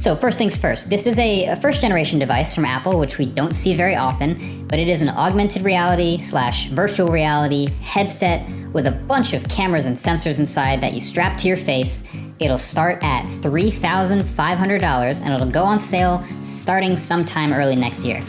So first things first, this is a first generation device from Apple, which we don't see very often, but it is an augmented reality / virtual reality headset with a bunch of cameras and sensors inside that you strap to your face. It'll start at $3,500 and it'll go on sale starting sometime early next year.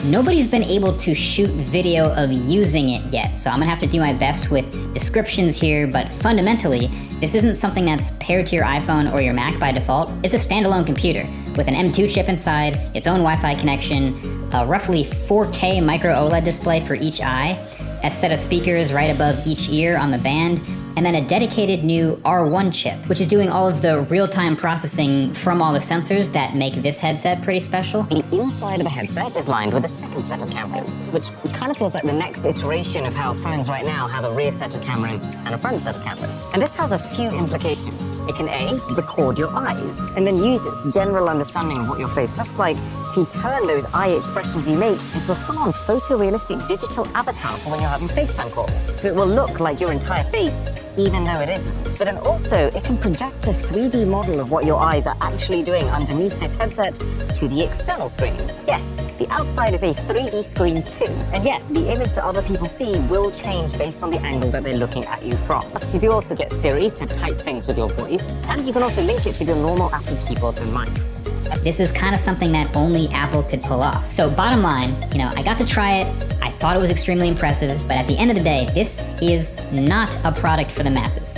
Nobody's been able to shoot video of using it yet, so I'm gonna have to do my best with descriptions here, but fundamentally, this isn't something that's paired to your iPhone or your Mac by default. It's a standalone computer with an M2 chip inside, its own Wi-Fi connection, a roughly 4K micro OLED display for each eye, a set of speakers right above each ear on the band, and then a dedicated new R1 chip, which is doing all of the real-time processing from all the sensors that make this headset pretty special. The inside of the headset is lined with a second set of cameras, which kind of feels like the next iteration of how phones right now have a rear set of cameras and a front set of cameras. And this has a few implications. It can A, record your eyes, and then use its general understanding of what your face looks like to turn those eye expressions you make into a full-on photorealistic digital avatar for when you're having FaceTime calls. So it will look like your entire face, even though it isn't. But then also, it can project a 3D model of what your eyes are actually doing underneath this headset to the external screen. Yes, the outside is a 3D screen too. And yes, the image that other people see will change based on the angle that they're looking at you from. Plus, you do also get Siri to type things with your voice, and you can also link it with your normal Apple keyboards and mice. This is kind of something that only Apple could pull off. So bottom line, I got to try it. I thought it was extremely impressive, but at the end of the day, this is not a product for the masses.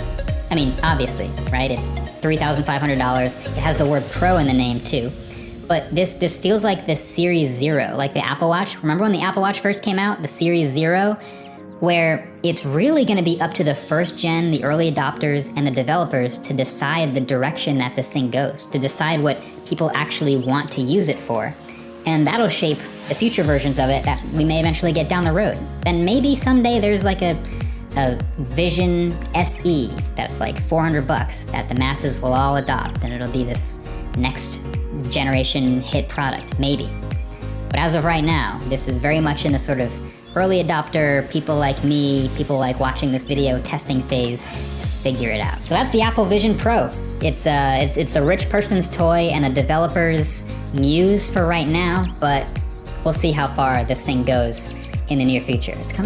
I mean, obviously, right? It's $3,500. It has the word Pro in the name too. But this feels like the Series Zero, like the Apple Watch. Remember when the Apple Watch first came out, the Series Zero, where it's really going to be up to the first gen, the early adopters, and the developers to decide the direction that this thing goes, to decide what people actually want to use it for. And that'll shape the future versions of it that we may eventually get down the road. Then maybe someday there's like a Vision SE that's like $400 that the masses will all adopt, and it'll be this next generation hit product, maybe. But as of right now, this is very much in the sort of early adopter, people like me, people like watching this video testing phase, figure it out. So that's the Apple Vision Pro. It's the rich person's toy and the developer's muse for right now, but we'll see how far this thing goes in the near future. It's coming